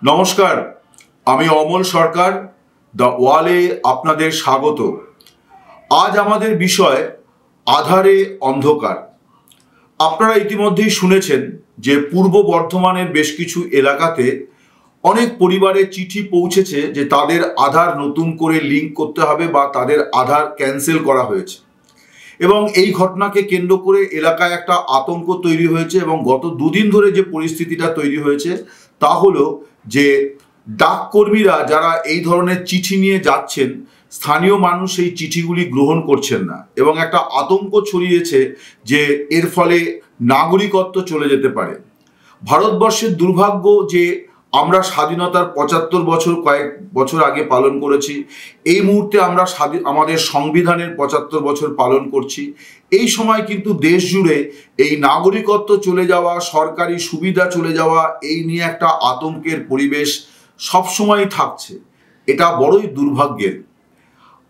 নমস্কার, আমি অমল সরকার দ্য ওয়ালে আপনাদের স্বাগত। আজ আমাদের বিষয় আধারে অন্ধকার। আপনারা ইতিমধ্যেই শুনেছেন যে পূর্ব বর্ধমানের বেশ কিছু এলাকাতে অনেক পরিবারের চিঠি পৌঁছেছে যে তাদের আধার নতুন করে লিঙ্ক করতে হবে বা তাদের আধার ক্যান্সেল করা হয়েছে, এবং এই ঘটনাকে কেন্দ্র করে এলাকায় একটা আতঙ্ক তৈরি হয়েছে। এবং গত দুদিন ধরে যে পরিস্থিতিটা তৈরি হয়েছে তা হলো যে ডাককর্মীরা যারা এই ধরনের চিঠি নিয়ে যাচ্ছেন, স্থানীয় মানুষ সেই চিঠিগুলি গ্রহণ করছেন না, এবং একটা আতঙ্ক ছড়িয়েছে যে এর ফলে নাগরিকত্ব চলে যেতে পারে। ভারতবর্ষের দুর্ভাগ্য যে আমরা স্বাধীনতার ৭৫ বছর কয়েক বছর আগে পালন করেছি। এই মুহূর্তে আমরা আমাদের সংবিধানের ৭৫ বছর পালন করছি। এই সময় কিন্তু দেশ জুড়ে এই নাগরিকত্ব চলে যাওয়া, সরকারি সুবিধা চলে যাওয়া, এই নিয়ে একটা আতঙ্কের পরিবেশ সবসময় থাকছে। এটা বড়ই দুর্ভাগ্যের।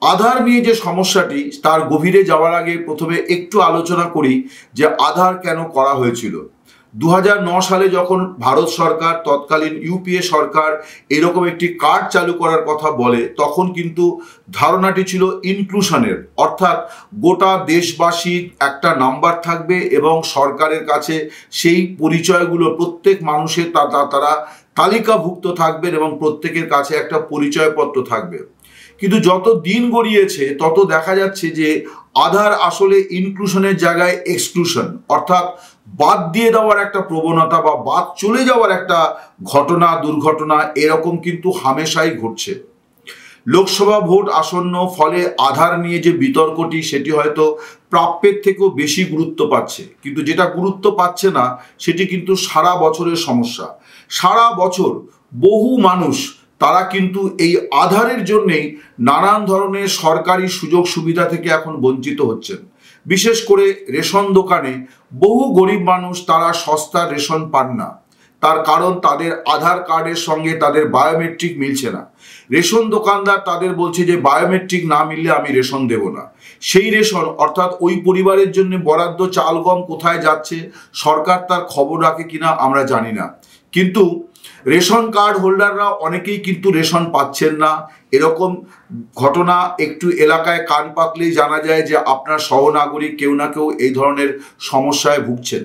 আধার নিয়ে যে সমস্যাটি, তার গভীরে যাওয়ার আগে প্রথমে একটু আলোচনা করি যে আধার কেন করা হয়েছিল। ২০০৯ সালে যখন ভারত সরকার, তৎকালীন ইউপিএ সরকার এরকম একটি কার্ড চালু করার কথা বলে, তখন কিন্তু ধারণাটি ছিল ইনক্লুশনের, অর্থাৎ গোটা দেশবাসীর একটা নাম্বার থাকবে এবং সরকারের কাছে সেই পরিচয়গুলো প্রত্যেক মানুষের তারা তালিকাভুক্ত থাকবেন এবং প্রত্যেকের কাছে একটা পরিচয়পত্র থাকবে। কিন্তু যত দিন গড়িয়েছে তত দেখা যাচ্ছে যে আধার আসলে ইনক্লুশনের জায়গায় এক্সক্লুশন, অর্থাৎ বাদ দিয়ে দেওয়ার একটা প্রবণতা বা বাদ চলে যাওয়ার একটা ঘটনা, দুর্ঘটনা এরকম কিন্তু হামেশাই ঘটছে। লোকসভা ভোট আসন্ন, ফলে আধার নিয়ে যে বিতর্কটি সেটি হয়তো প্রাপ্যের থেকেও বেশি গুরুত্ব পাচ্ছে। কিন্তু যেটা গুরুত্ব পাচ্ছে না সেটি কিন্তু সারা বছরের সমস্যা। সারা বছর বহু মানুষ তারা কিন্তু এই আধারের জন্যেই নানান ধরনের সরকারি সুযোগ সুবিধা থেকে এখন বঞ্চিত হচ্ছেন। বিশেষ করে রেশন দোকানে বহু গরিব মানুষ তারা সস্তা রেশন পান না, তার কারণ তাদের আধার কার্ডের সঙ্গে তাদের বায়োমেট্রিক মিলছে না। রেশন দোকানদার তাদের বলছে যে বায়োমেট্রিক না মিললে আমি রেশন দেব না। সেই রেশন, অর্থাৎ ওই পরিবারের জন্য বরাদ্দ চাল গম কোথায় যাচ্ছে সরকার তার খবর রাখে কিনা আমরা জানি না। কিন্তু রেশন কার্ড হোল্ডাররা অনেকেই কিন্তু রেশন পাচ্ছেন না। এরকম ঘটনা একটু এলাকায় কান পাতলেই জানা যায় যে আপনার সহনাগরিক কেউ না কেউ এই ধরনের সমস্যায় ভুগছেন।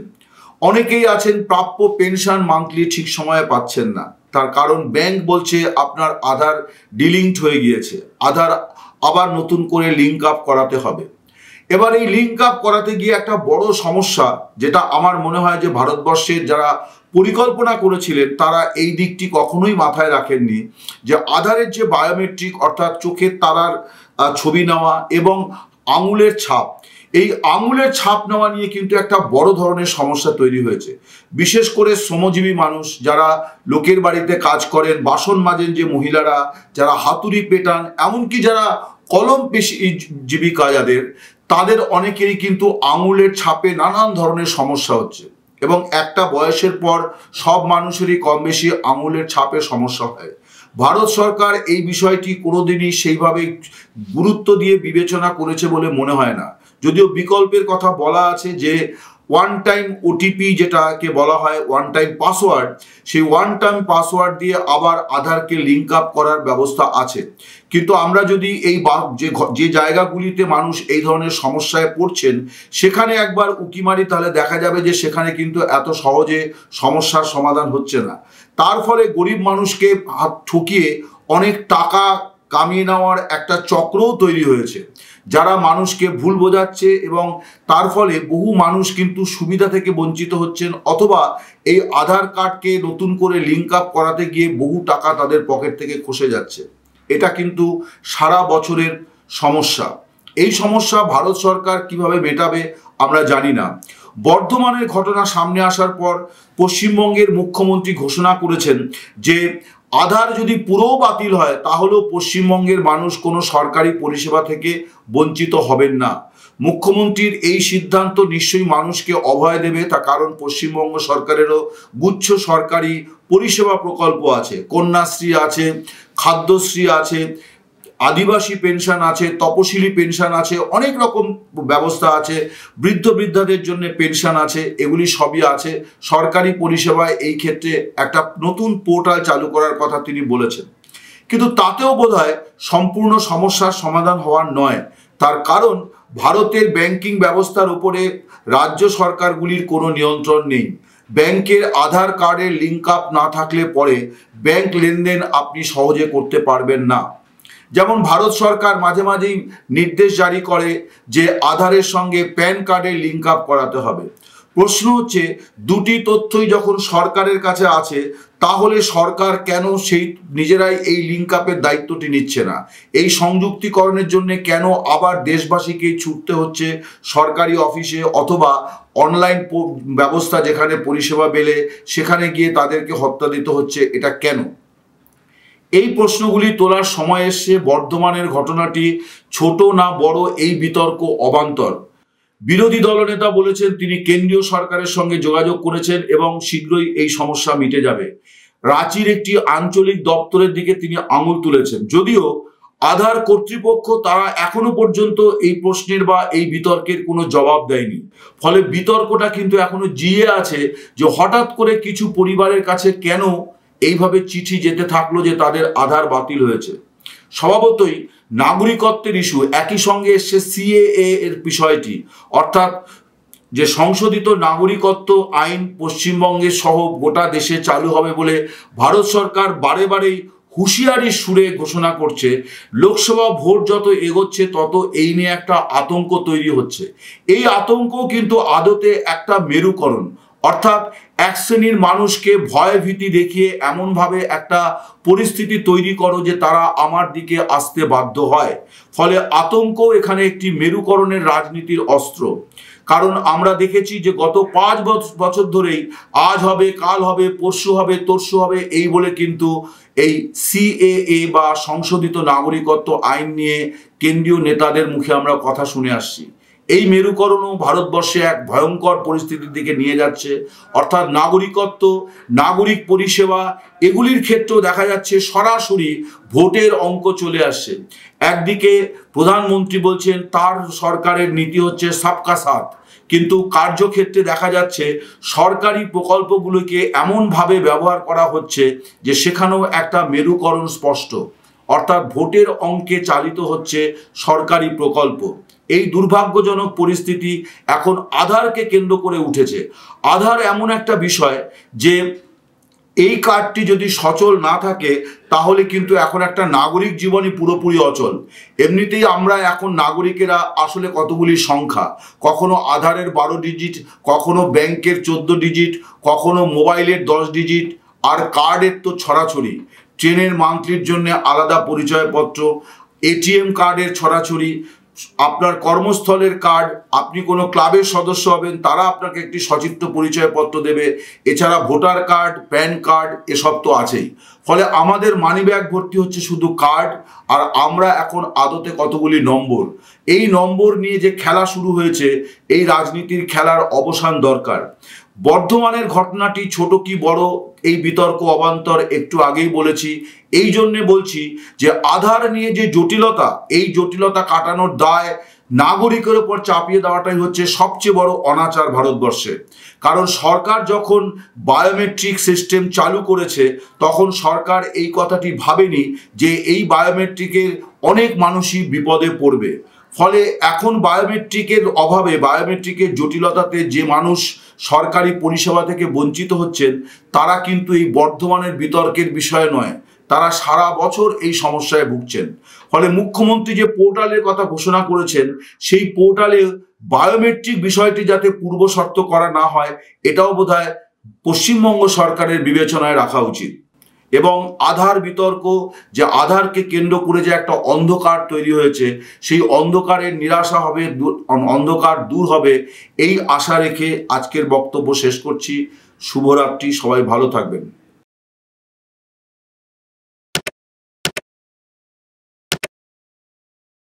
অনেকেই আছেন প্রাপ্য পেনশন মান্থলি ঠিক সময়ে পাচ্ছেন না, তার কারণ ব্যাংক বলছে আপনার আধার ডিলিংকড হয়ে গিয়েছে, আধার আবার নতুন করে লিঙ্ক আপ করাতে হবে। এবার এই লিঙ্ক আপ করাতে গিয়ে একটা বড় সমস্যা, যেটা আমার মনে হয় যে ভারতবর্ষের যারা পরিকল্পনা করেছিলেন তারা এই দিকটি কখনোই মাথায় রাখেননি, যে আধারের যে বায়োমেট্রিক, অর্থাৎ চোখের তারার ছবি নেওয়া এবং আঙুলের ছাপ, এই আঙুলের ছাপ নেওয়া নিয়ে কিন্তু একটা বড় ধরনের সমস্যা তৈরি হয়েছে। বিশেষ করে শ্রমজীবী মানুষ যারা লোকের বাড়িতে কাজ করেন, বাসন মাজেন, যে মহিলারা যারা হাতুড়ি পেটান, এমনকি যারা কলম পেশি জীবিকা যাদের, তাদের অনেকেরই কিন্তু আঙুলের ছাপে নানান ধরনের সমস্যা হচ্ছে। এবং একটা বয়সের পর সব মানুষেরই কম বেশি আঙুলের ছাপে সমস্যা হয়। ভারত সরকার এই বিষয়টি কোনোদিনই সেইভাবে গুরুত্ব দিয়ে বিবেচনা করেছে বলে মনে হয় না। যদিও বিকল্পের কথা বলা আছে যে ওয়ান টাইম ওটিপি, যেটাকে বলা হয় ওয়ান টাইম পাসওয়ার্ড, সেই ওয়ান টাইম পাসওয়ার্ড দিয়ে আবার আধারকে লিঙ্ক আপ করার ব্যবস্থা আছে। কিন্তু আমরা যদি এই যে জায়গাগুলিতে মানুষ এই ধরনের সমস্যায় পড়ছেন সেখানে একবার উকি মারি, তাহলে দেখা যাবে যে সেখানে কিন্তু এত সহজে সমস্যার সমাধান হচ্ছে না। তার ফলে গরিব মানুষকে হাত ঠকিয়ে অনেক টাকা কামিয়ে নেওয়ার একটা চক্রও তৈরি হয়েছে, যারা মানুষকে ভুল বোঝাচ্ছে, এবং তার ফলে বহু মানুষ কিন্তু সুবিধা থেকে বঞ্চিত হচ্ছেন, অথবা এই আধার কার্ডকে নতুন করে লিঙ্ক আপ করাতে গিয়ে বহু টাকা তাদের পকেট থেকে খসে যাচ্ছে। এটা কিন্তু সারা বছরের সমস্যা। এই সমস্যা ভারত সরকার কিভাবে মেটাবে আমরা জানি না। বর্ধমানের ঘটনা সামনে আসার পর পশ্চিমবঙ্গের মুখ্যমন্ত্রী ঘোষণা করেছেন যে আধার যদি পুরো বাতিল হয় তাহলেও পশ্চিমবঙ্গের মানুষ কোনো সরকারি পরিষেবা থেকে বঞ্চিত হবেন না। মুখ্যমন্ত্রীর এই সিদ্ধান্ত নিশ্চয়ই মানুষকে অভয় দেবে, তার কারণ পশ্চিমবঙ্গ সরকারেরও গুচ্ছ সরকারি পরিষেবা প্রকল্প আছে, কন্যাশ্রী আছে, খাদ্যশ্রী আছে, আদিবাসী পেনশন আছে, তপশিলি পেনশন আছে, অনেক রকম ব্যবস্থা আছে, বৃদ্ধ বৃদ্ধাদের জন্য পেনশন আছে, এগুলি সবই আছে। সরকারি পরিষেবায় এই ক্ষেত্রে একটা নতুন পোর্টাল চালু করার কথা তিনি বলেছেন, কিন্তু তাতেও বোধহয় সম্পূর্ণ সমস্যার সমাধান হওয়ার নয়। তার কারণ ভারতের ব্যাংকিং ব্যবস্থার উপরে রাজ্য সরকারগুলির কোনো নিয়ন্ত্রণ নেই। ব্যাংকের আধার কার্ডের লিঙ্ক আপ না থাকলে পরে ব্যাংক লেনদেন আপনি সহজে করতে পারবেন না। যেমন ভারত সরকার মাঝে মাঝেই নির্দেশ জারি করে যে আধারের সঙ্গে প্যান কার্ডের লিঙ্ক আপ করাতে হবে। প্রশ্ন হচ্ছে, দুটি তথ্যই যখন সরকারের কাছে আছে, তাহলে সরকার কেন সেই নিজেরাই এই লিঙ্ক আপের দায়িত্বটি নিচ্ছে না? এই সংযুক্তিকরণের জন্য কেন আবার দেশবাসীকে ছুটতে হচ্ছে সরকারি অফিসে অথবা অনলাইন ব্যবস্থা যেখানে পরিষেবা পেলে সেখানে গিয়ে তাদেরকে হত্যা দিতে হচ্ছে? এটা কেন? এই প্রশ্নগুলি তোলার সময় এসছে। বর্ধমানের ঘটনাটি ছোট না বড়, এই বিতর্ক অবান্তর। বিরোধী দলনেতা বলেছেন তিনি কেন্দ্রীয় সরকারের সঙ্গে যোগাযোগ করেছেন এবং শীঘ্রই এই সমস্যা মিটে যাবে। রাঁচির একটি আঞ্চলিক দপ্তরের দিকে তিনি আঙুল তুলেছেন। যদিও আধার কর্তৃপক্ষ তারা এখনো পর্যন্ত এই প্রশ্নের বা এই বিতর্কের কোনো জবাব দেয়নি। ফলে বিতর্কটা কিন্তু এখনো জিয়ে আছে যে হঠাৎ করে কিছু পরিবারের কাছে কেন এইভাবে চিঠি যেতে থাকলো যে তাদের আধার বাতিল হয়েছে। স্বভাবতই নাগরিকত্বের ইস্যু, একই সঙ্গে এসছে সিএএ এর বিষয়টি, অর্থাৎ যে সংশোধিত নাগরিকত্ব আইন পশ্চিমবঙ্গে সহ গোটা দেশে চালু হবে বলে ভারত সরকার বারে বারেই হুঁশিয়ারির সুরে ঘোষণা করছে। লোকসভা ভোট যত এগোচ্ছে তত এই নিয়ে একটা আতঙ্ক তৈরি হচ্ছে। এই আতঙ্ক কিন্তু আদতে একটা মেরুকরণ, অর্থাৎ এক শ্রেণীর মানুষকে ভয় ভীতি দেখিয়ে এমনভাবে একটা পরিস্থিতি তৈরি করো যে তারা আমার দিকে আসতে বাধ্য হয়। ফলে আতঙ্ক এখানে একটি মেরুকরণের রাজনীতির অস্ত্র। কারণ আমরা দেখেছি যে গত 5 বছর ধরেই আজ হবে, কাল হবে, পরশু হবে, তরশু হবে এই বলে কিন্তু এই সিএএ বা সংশোধিত নাগরিকত্ব আইন নিয়ে কেন্দ্রীয় নেতাদের মুখে আমরা কথা শুনে আসছি। এই মেরুকরণও ভারতবর্ষে এক ভয়ঙ্কর পরিস্থিতির দিকে নিয়ে যাচ্ছে। অর্থাৎ নাগরিকত্ব, নাগরিক পরিষেবা এগুলির ক্ষেত্রেও দেখা যাচ্ছে সরাসরি ভোটের অঙ্ক চলে আসছে। একদিকে প্রধানমন্ত্রী বলছেন তার সরকারের নীতি হচ্ছে সবকা সাথ, কিন্তু কার্যক্ষেত্রে দেখা যাচ্ছে সরকারি প্রকল্পগুলোকে এমনভাবে ব্যবহার করা হচ্ছে যে সেখানেও একটা মেরুকরণ স্পষ্ট, অর্থাৎ ভোটের অঙ্কে চালিত হচ্ছে সরকারি প্রকল্প। এই দুর্ভাগ্যজনক পরিস্থিতি এখন আধারকে কেন্দ্র করে উঠেছে। আধার এমন একটা বিষয় যে এই কার্ডটি যদি সচল না থাকে তাহলে কিন্তু এখন একটা নাগরিক জীবনই পুরোপুরি অচল। এমনিতেই আমরা এখন নাগরিকেরা আসলে কতগুলি সংখ্যা, কখনো আধারের 12 ডিজিট, কখনো ব্যাংকের 14 ডিজিট, কখনো মোবাইলের 10 ডিজিট, আর কার্ডের তো ছড়াছড়ি। ট্রেনের মান্থলির জন্য আলাদা পরিচয়পত্র, এটিএম কার্ডের ছড়াছড়ি, আপনার কর্মস্থলের কার্ড, আপনি কোনো ক্লাবের সদস্য হবেন তারা আপনাকে একটি সচিত্র পরিচয়পত্র দেবে, এছাড়া ভোটার কার্ড, প্যান কার্ড এসব তো আছেই। ফলে আমাদের মানিব্যাগ ভর্তি হচ্ছে শুধু কার্ড, আর আমরা এখন আদতে কতগুলি নম্বর। এই নম্বর নিয়ে যে খেলা শুরু হয়েছে, এই রাজনীতির খেলার অবসান দরকার। বর্ধমানের ঘটনাটি ছোট কি বড় এই বিতর্ক অবান্তর, একটু আগেই বলেছি। এই জন্যে বলছি যে আধার নিয়ে যে জটিলতা, এই জটিলতা কাটানোর দায় নাগরিকের উপর চাপিয়ে দেওয়াটাই হচ্ছে সবচেয়ে বড় অনাচার ভারতবর্ষে। কারণ সরকার যখন বায়োমেট্রিক সিস্টেম চালু করেছে তখন সরকার এই কথাটি ভাবেনি যে এই বায়োমেট্রিকের অনেক মানুষই বিপদে পড়বে। ফলে এখন বায়োমেট্রিকের অভাবে, বায়োমেট্রিকের জটিলতাতে যে মানুষ সরকারি পরিষেবা থেকে বঞ্চিত হচ্ছেন তারা কিন্তু এই বর্ধমানের বিতর্কের বিষয় নয়, তারা সারা বছর এই সমস্যায় ভুগছেন। ফলে মুখ্যমন্ত্রী যে পোর্টালের কথা ঘোষণা করেছেন সেই পোর্টালে বায়োমেট্রিক বিষয়টি যাতে পূর্ব শর্ত করা না হয় এটাও বোধহয় পশ্চিমবঙ্গ সরকারের বিবেচনায় রাখা উচিত। এবং আধার বিতর্ক, যে আধারকে কেন্দ্র করে যে একটা অন্ধকার তৈরি হয়েছে সেই অন্ধকারের নিরাশা হবে, অন্ধকার দূর হবে, এই আশা রেখে আজকের বক্তব্য শেষ করছি। শুভরাত্রি, সবাই ভালো থাকবেন।